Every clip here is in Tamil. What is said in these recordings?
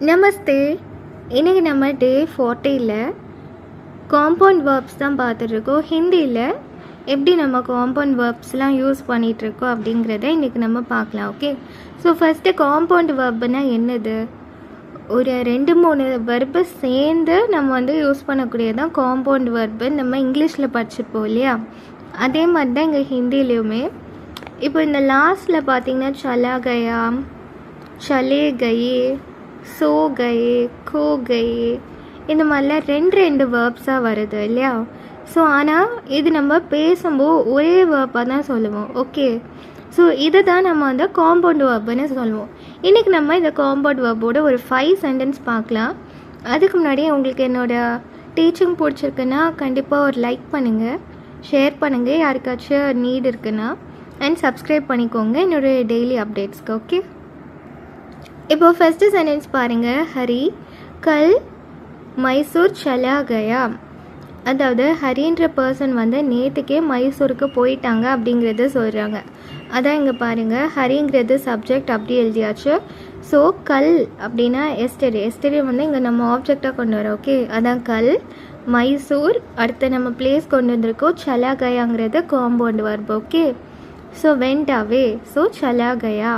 நமஸ்தே. இன்றைக்கி நம்ம டே 40ல் காம்பவுண்ட் வேர்ப்ஸ் தான் பார்த்துட்ருக்கோம். ஹிந்தியில் எப்படி நம்ம காம்பவுண்ட் வேர்ப்ஸ்லாம் யூஸ் பண்ணிகிட்ருக்கோம் அப்படிங்கிறத இன்றைக்கி நம்ம பார்க்கலாம். ஓகே, ஸோ ஃபஸ்ட்டு காம்பவுண்ட் வேர்ப்னால் என்னது? ஒரு 2-3 வெர்பு சேர்ந்து நம்ம யூஸ் பண்ணக்கூடியதான் காம்பவுண்ட் வேர்பு. நம்ம இங்கிலீஷில் படிச்சிருப்போம் இல்லையா, அதே மாதிரி தான் இங்கே ஹிந்திலையுமே. இப்போ இந்த லாஸ்ட்டில் பார்த்திங்கன்னா சலா கயா, சலே கயே, சோ கயே, கோ கயே, இந்த மாதிரிலாம் ரெண்டு வேர்ப்ஸாக வருது இல்லையா. ஸோ ஆனால் இது நம்ம பேசும்போது ஒரே வேர்ப்பாக தான் சொல்லுவோம். ஓகே, ஸோ இதை தான் நம்ம காம்பவுண்ட் வேர்ப்புன்னு சொல்லுவோம். இன்றைக்கி நம்ம இந்த காம்பவுண்ட் வேர்போட ஒரு 5 சென்டென்ஸ் பார்க்கலாம். அதுக்கு முன்னாடி உங்களுக்கு என்னோடய டீச்சிங் பிடிச்சிருக்குன்னா கண்டிப்பாக ஒரு லைக் பண்ணுங்கள், ஷேர் பண்ணுங்கள், யாருக்காச்சும் நீட் இருக்குன்னா, அண்ட் சப்ஸ்கிரைப் பண்ணிக்கோங்க என்னோடய டெய்லி அப்டேட்ஸ்க்கு. ஓகே, இப்போ ஃபஸ்ட்டு சென்டென்ஸ் பாருங்கள். ஹரி கல் மைசூர் சலா கயா. அதாவது ஹரின்ற பர்சன் நேற்றுக்கே மைசூருக்கு போயிட்டாங்க அப்படிங்கிறத சொல்கிறாங்க. அதான் இங்கே பாருங்கள், ஹரிங்கிறது சப்ஜெக்ட் அப்படி எழுதியாச்சு. ஸோ கல் அப்படின்னா எஸ்டர்டே இங்கே நம்ம ஆப்ஜெக்டாக கொண்டு வரோம். ஓகே, அதான் கல். மைசூர் அடுத்து நம்ம பிளேஸ் கொண்டு வந்திருக்கோம். சலா கயாங்கிறது compound verb. Okay, so went away, so சலா கயா.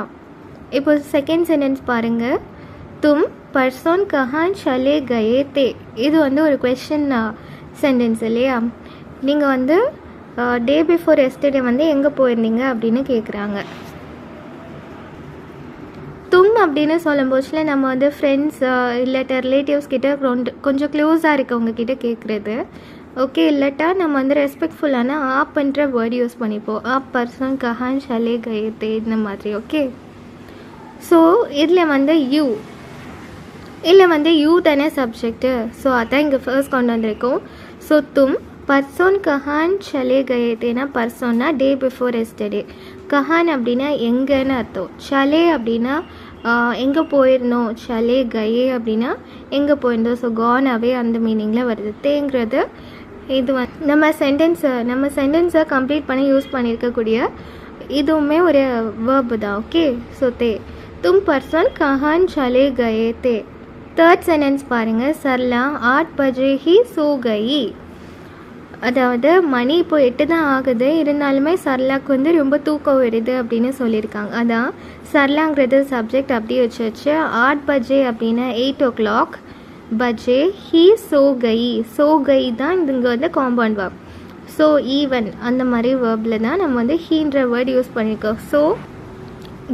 இப்போ செகண்ட் சென்டென்ஸ் பாருங்கள். தும் பர்சோன் கஹான் சலே கயே தே. இது ஒரு கொஷின் சென்டென்ஸ் இல்லையா. நீங்கள் டே பிஃபோர் எஸ்டர்டே எங்கே போயிருந்தீங்க அப்படின்னு கேட்குறாங்க. தும் அப்படின்னு சொல்லும் போச்சுல நம்ம ஃப்ரெண்ட்ஸ் இல்லாட்ட ரிலேட்டிவ்ஸ் கிட்ட கொஞ்சம் க்ளோஸாக இருக்கவங்க கிட்ட கேட்குறது. ஓகே, இல்லாட்டா நம்ம ரெஸ்பெக்ட்ஃபுல்லான ஆப்ன்ற வேர்டு யூஸ் பண்ணிப்போம். ஆப் பர்சன் கஹான் சலே கயே தே இந்த மாதிரி. ஓகே, ஸோ இதில் யூ இல்லை யூ தானே சப்ஜெக்ட்டு. ஸோ அதான் இங்கே ஃபர்ஸ்ட் கொண்டு வந்திருக்கோம். ஸோ தும் பர்சோன் கஹான் சலே கயே தேனா, பர்சோன்னா டே பிஃபோர் எஸ்டர்டே, கஹான் அப்படின்னா எங்கேன்னு அர்த்தம், சலே அப்படின்னா எங்கே போயிருந்தோம், சலே கயே அப்படின்னா எங்கே போயிருந்தோம். ஸோ கான் அவே அந்த மீனிங்கில் வருது. தேங்கிறது இது நம்ம சென்டென்ஸை கம்ப்ளீட் பண்ணி யூஸ் பண்ணியிருக்கக்கூடிய இதுவுமே ஒரு வேர்பு தான். ஓகே, ஸோ தே தும் பர்சன் கஹான் சலே கயே தே. தேர்ட் சென்டென்ஸ் பாருங்கள். சர்லா 8 பஜே ஹி சோ கயி. அதாவது மணி இப்போ 8 தான் ஆகுது, இருந்தாலுமே சர்லாக்கு ரொம்ப தூக்கம் வருது அப்படின்னு சொல்லியிருக்காங்க. அதான் சர்லாங்கிறது சப்ஜெக்ட் அப்படியே வச்சு 8 பஜே அப்படின்னா 8 o'clock, பஜே ஹி சோ கயி, சோ கயி தான் இங்கே காம்பவுண்ட் வேர்ப். ஸோ ஈவன் அந்த மாதிரி வேர்பில் தான் நம்ம ஹீன்ற வேர்டு யூஸ் பண்ணியிருக்கோம். ஸோ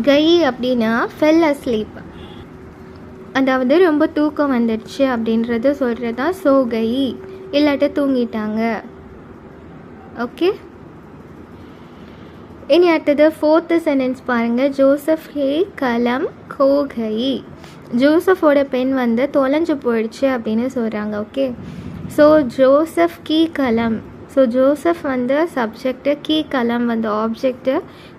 கயி அப்படின்னா ஃபெல் அஸ்லீப், அதாவது ரொம்ப தூக்கம் வந்துடுச்சு அப்படின்றது சொல்கிறது தான் ஸோ கயி, இல்லாட்ட தூங்கிட்டாங்க. ஓகே, இனி அடுத்தது ஃபோர்த்து சென்டென்ஸ் பாருங்கள். ஜோசப் ஹே கலம் கோ கயி. ஜோசஃபோட பென் தொலைஞ்சு போயிடுச்சு அப்படின்னு சொல்கிறாங்க. ஓகே, ஸோ ஜோசப் கி கலம், ஸோ ஜோசப் சப்ஜெக்டு, கீ கலம் ஆப்ஜெக்டு,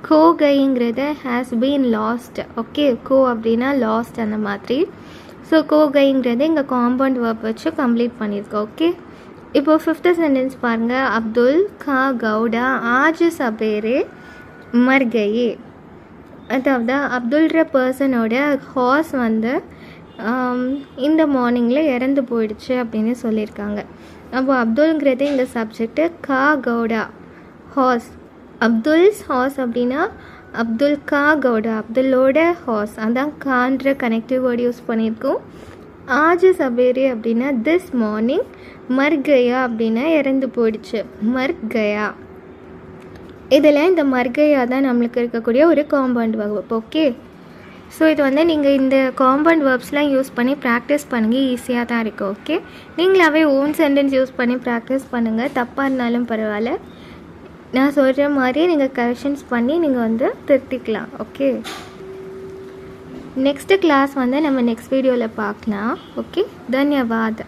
கோ கைங்கிறது ஹேஸ் பீன் லாஸ்ட். ஓகே, கோ அப்படின்னா லாஸ்ட் அந்த மாதிரி. ஸோ கோ கைங்கிறது இங்கே காம்பவுண்ட் வேர்ப் வச்சு கம்ப்ளீட் பண்ணியிருக்கோம். ஓகே, இப்போது ஃபிஃப்த்து சென்டென்ஸ் பாருங்கள். அப்துல் கா கவுடா ஆஜ் சபேரே மர் கயே. அதாவது அப்துல்ற பர்சனோட ஹார்ஸ் இந்த மார்னிங்கில் இறந்து போயிடுச்சு அப்படின்னு சொல்லியிருக்காங்க. அப்போ அப்துல்ங்கிறது இந்த சப்ஜெக்டு, கா கவுடா ஹார்ஸ், அப்துல்ஸ் ஹார்ஸ் அப்படின்னா அப்துல் கா கவுடா அப்துல்லோட ஹார்ஸ், அதான் கான்ற கனெக்டிவ் வேர்டு யூஸ் பண்ணியிருக்கோம். ஆஜ் சபேரே அப்படின்னா திஸ் மார்னிங், மர் கயா அப்படின்னா இறந்து போயிடுச்சு, மர் கயா. இதில் இந்த மர்கையா தான் நம்மளுக்கு இருக்கக்கூடிய ஒரு காம்பவுண்ட் வேர்ப். ஓகே, ஸோ இது நீங்கள் இந்த காம்பவுண்ட் வேர்ப்ஸ்லாம் யூஸ் பண்ணி ப்ராக்டிஸ் பண்ணுங்கள், ஈஸியாக தான் இருக்குது. ஓகே, நீங்களாவே ஓன் சென்டென்ஸ் யூஸ் பண்ணி ப்ராக்டிஸ் பண்ணுங்கள், தப்பாக இருந்தாலும் பரவாயில்ல. நான் சொல்கிற மாதிரியே நீங்கள் கரெக்ஷன்ஸ் பண்ணி நீங்கள் திருத்திக்கலாம். ஓகே, நெக்ஸ்ட்டு கிளாஸ் நம்ம நெக்ஸ்ட் வீடியோவில் பார்க்கலாம். ஓகே, தன்யவாத்.